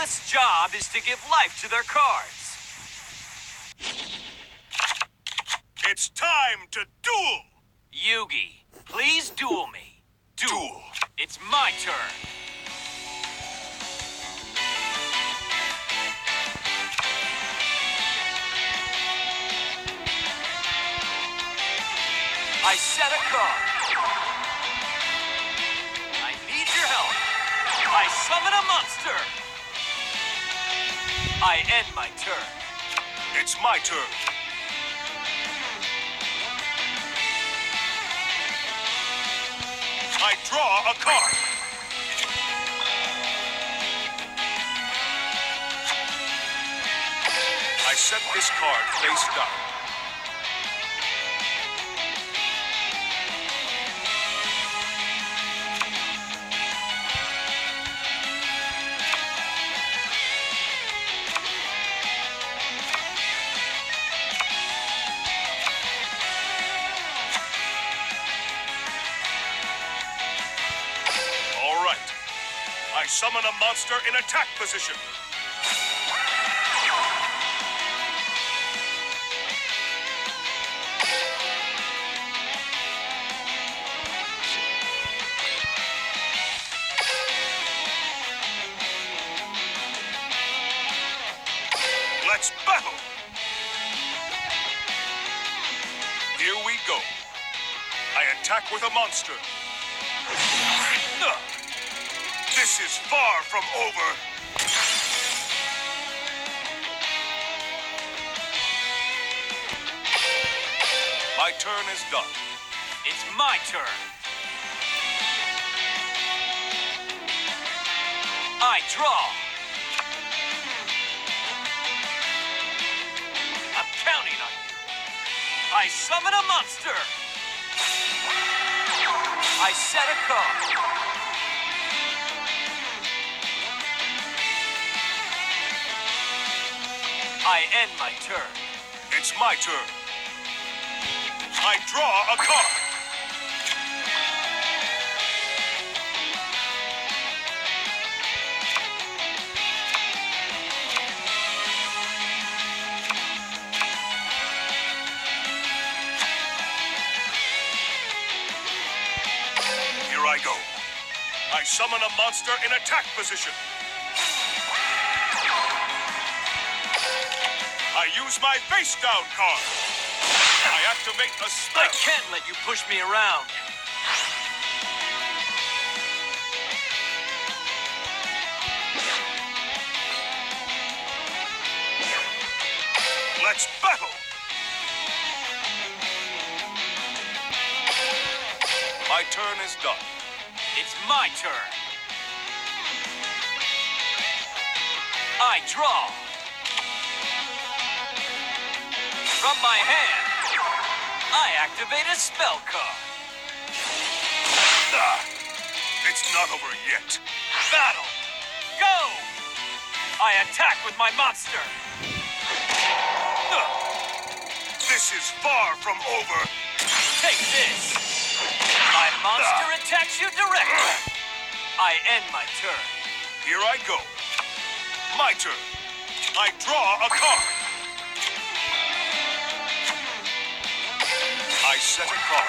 duelist's job is to give life to their cards. It's time to duel! Yugi, please duel me. Duel. It's my turn. I set a card. I need your help. I summon a monster. I end my turn. It's my turn. I draw a card. I set this card face down. All right. I summon a monster in attack position. Let's battle! Here we go. I attack with a monster. This is far from over. My turn is done. It's my turn. I draw. I'm counting on you. I summon a monster. I set a card. I end my turn. It's my turn. I draw a card. Here I go. I summon a monster in attack position. I use my face down card. I activate a spell. I can't let you push me around. Let's battle. My turn is done. It's my turn. I draw. From my hand, I activate a spell card. It's not over yet. Battle! Go! I attack with my monster. This is far from over. Take this. My monster attacks you directly. I end my turn. Here I go. My turn. I draw a card. I set a card.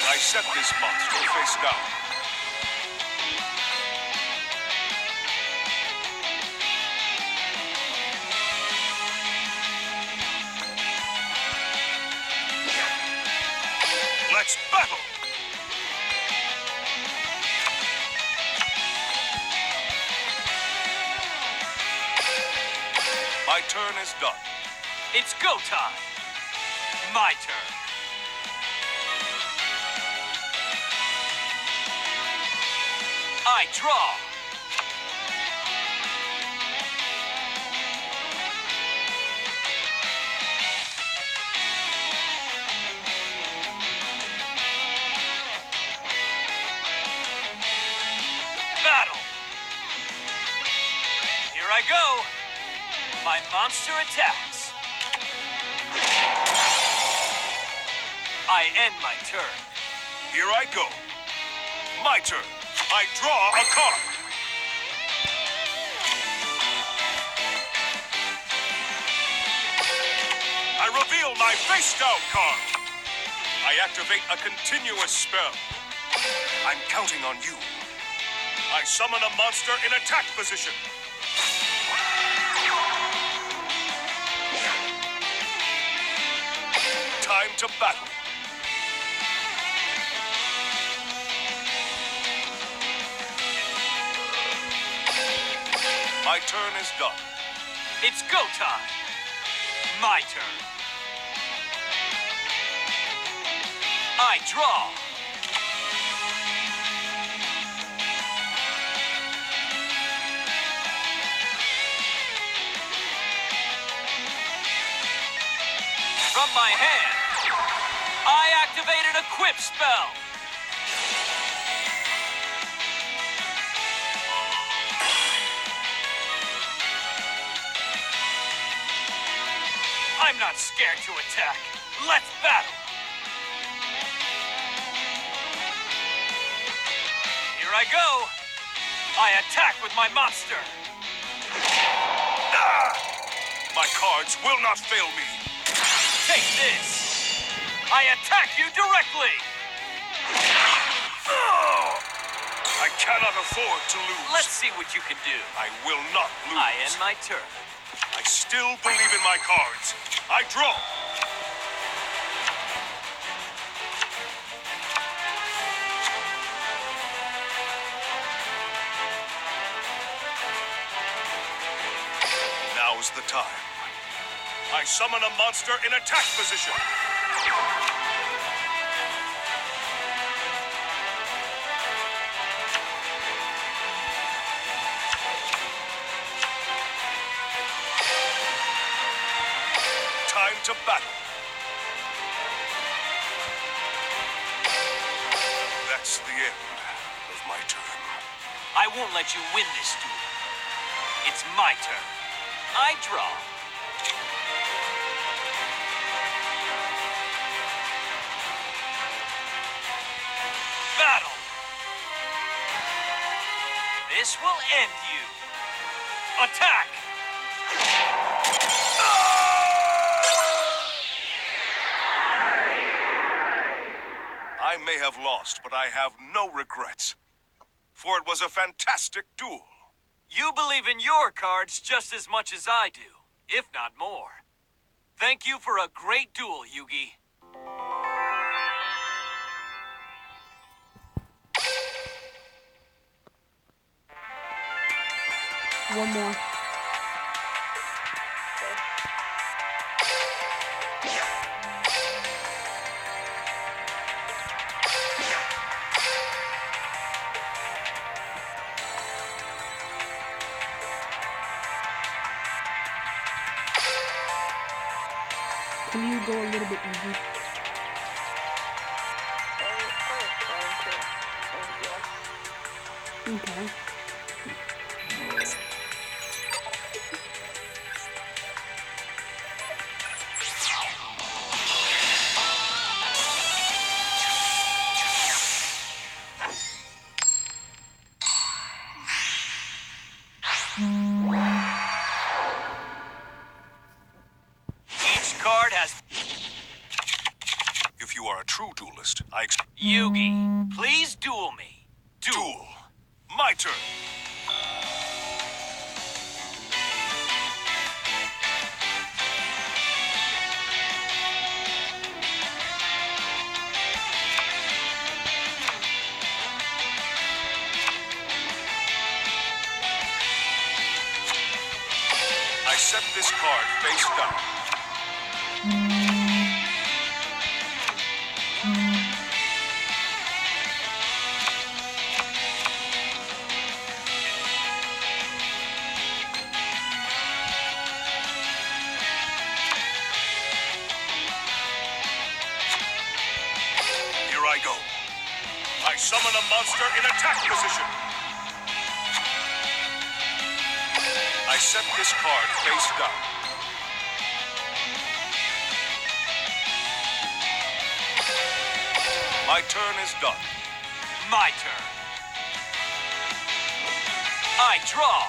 I set this monster face down. Let's battle! My turn is done. It's go time. My turn. I draw. Battle. Here I go. My monster attacks. I end my turn. Here I go. My turn. I draw a card. I reveal my face-down card. I activate a continuous spell. I'm counting on you. I summon a monster in attack position. Time to battle. My turn is done. It's go time. My turn. I draw. From my hand, I activated a Quip spell. I'm not scared to attack. Let's battle. Here I go. I attack with my monster. My cards will not fail me. Take this. I attack you directly. I cannot afford to lose. Let's see what you can do. I will not lose. I end my turn. I still believe in my cards. I draw. Now's the time. I summon a monster in attack position. Time to battle. That's the end of my turn. I won't let you win this duel. It's my turn. I draw. Battle. This will end you. Attack. I may have lost, but I have no regrets. For it was a fantastic duel. You believe in your cards just as much as I do, if not more. Thank you for a great duel, Yugi. One more. Can you go a little bit easy? Okay. Each card has... If you are a true duelist, I Yugi, please duel me. duel. My turn. I set this card face down. Here I go. I summon a monster in attack position. I set this card face down. My turn is done. My turn. I draw.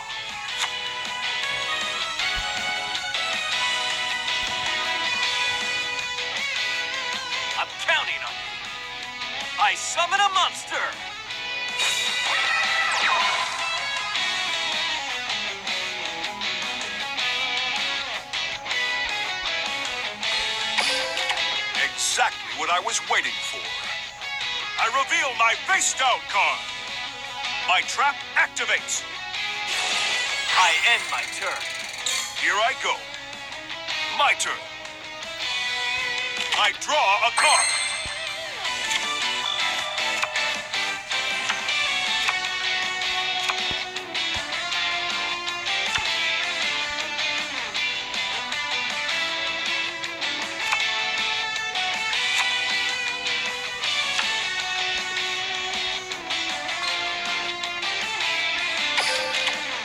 I'm counting on you. I summon a monster. Exactly what I was waiting for. I reveal my face down card. My trap activates. I end my turn. Here I go. My turn. I draw a card.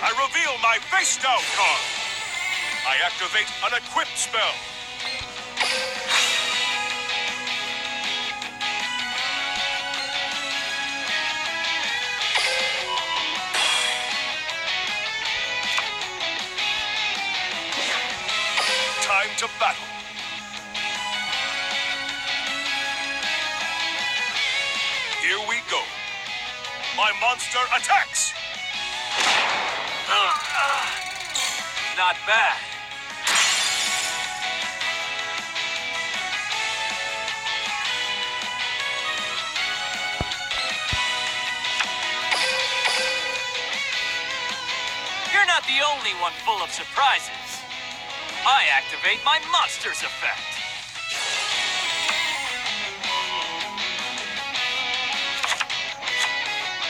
I reveal my face down card. I activate an equip spell. Time to battle. Here we go. My monster attacks. Not bad. You're not the only one full of surprises. I activate my monster's effect.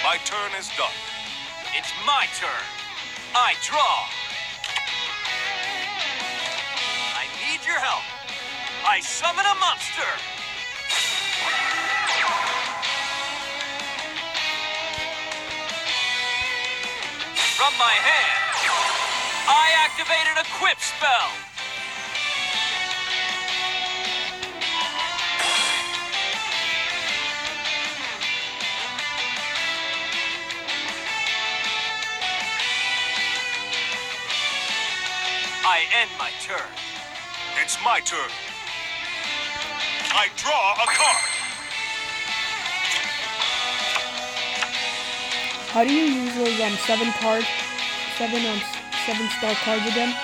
My turn is done. It's my turn. I draw. I need your help. I summon a monster. From my hand, I activate an equip spell. I end my turn. It's my turn. I draw a card. How do you use those 7-star cards again?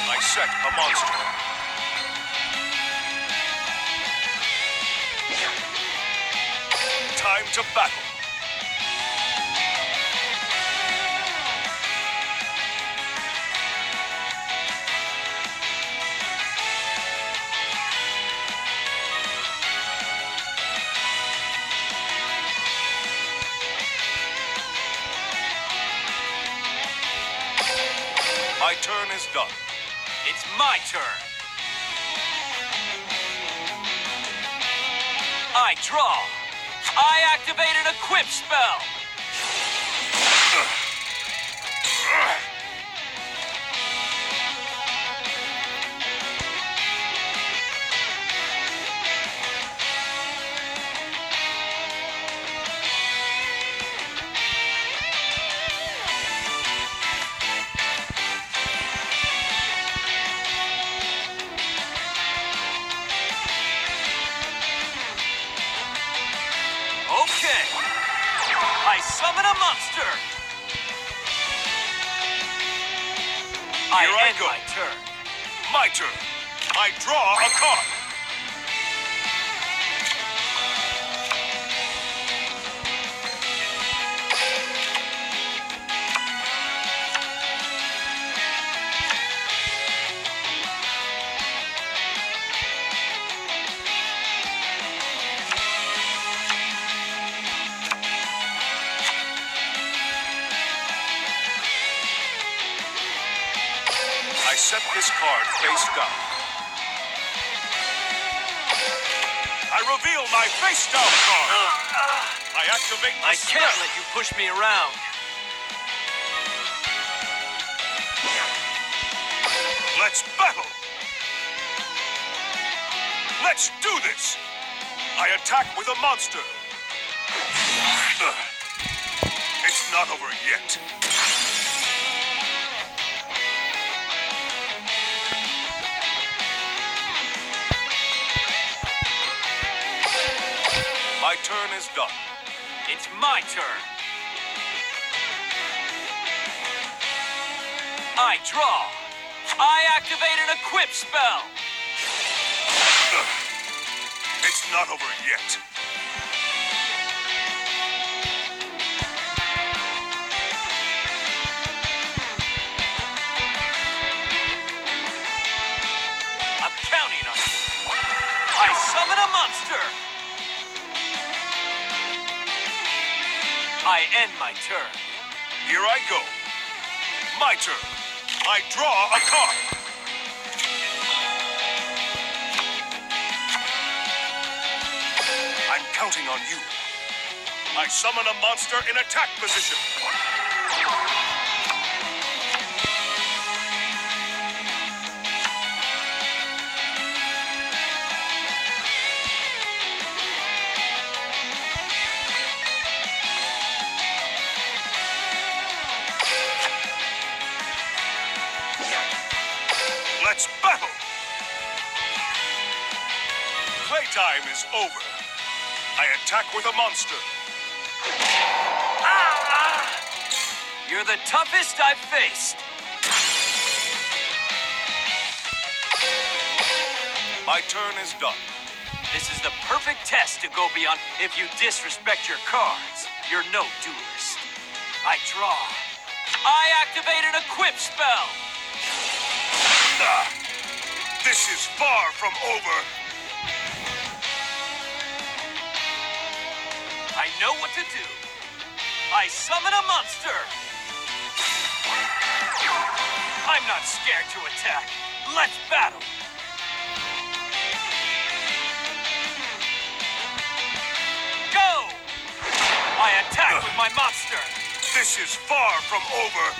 I set a monster. Time to battle. My turn is done. It's my turn. I draw. I activate an equip spell. Okay. I summon a monster. I Here I end go. my turn. My turn. I draw a card. I set this card face down. I reveal my face down card. I activate the I spell. can't let you push me around. Let's battle! Let's do this! I attack with a monster. It's not over yet. My turn is done. It's my turn. I draw. I activate an equip spell. It's not over yet. I'm counting on you. I summon a monster. I end my turn. Here I go. My turn. I draw a card. I'm counting on you. I summon a monster in attack position. Let's battle! Playtime is over. I attack with a monster. You're the toughest I've faced. My turn is done. This is the perfect test to go beyond. If you disrespect your cards, you're no duelist. I draw. I activate an equip spell. This is far from over. I know what to do. I summon a monster. I'm not scared to attack. Let's battle. Go! I attack with my monster. This is far from over.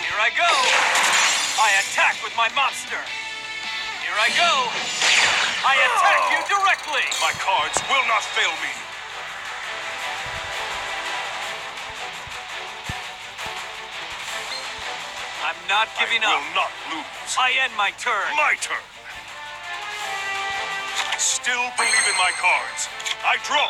Here I go. I attack with my monster. Here I go. I attack you directly. My cards will not fail me. I'm not giving I up. will not lose. I end my turn. My turn. I still believe in my cards. I draw.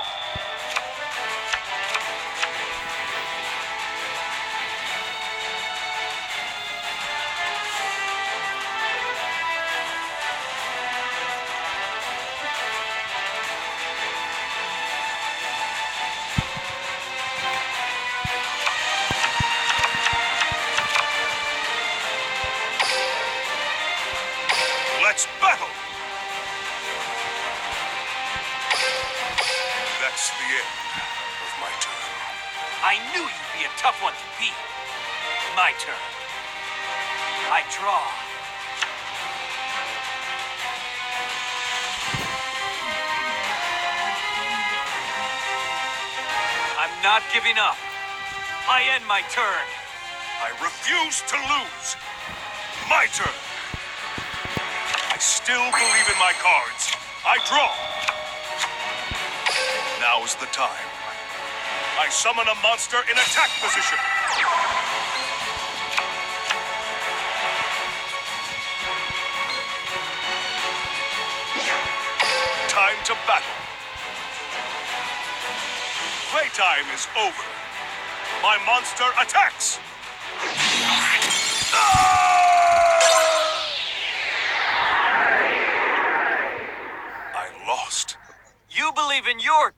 Let's battle! That's the end of my turn. I knew you'd be a tough one to beat. My turn. I draw. I'm not giving up. I end my turn. I refuse to lose. My turn. I still believe in my cards. I draw. Now's the time. I summon a monster in attack position. Time to battle. Playtime is over. My monster attacks. I lost. You believe in your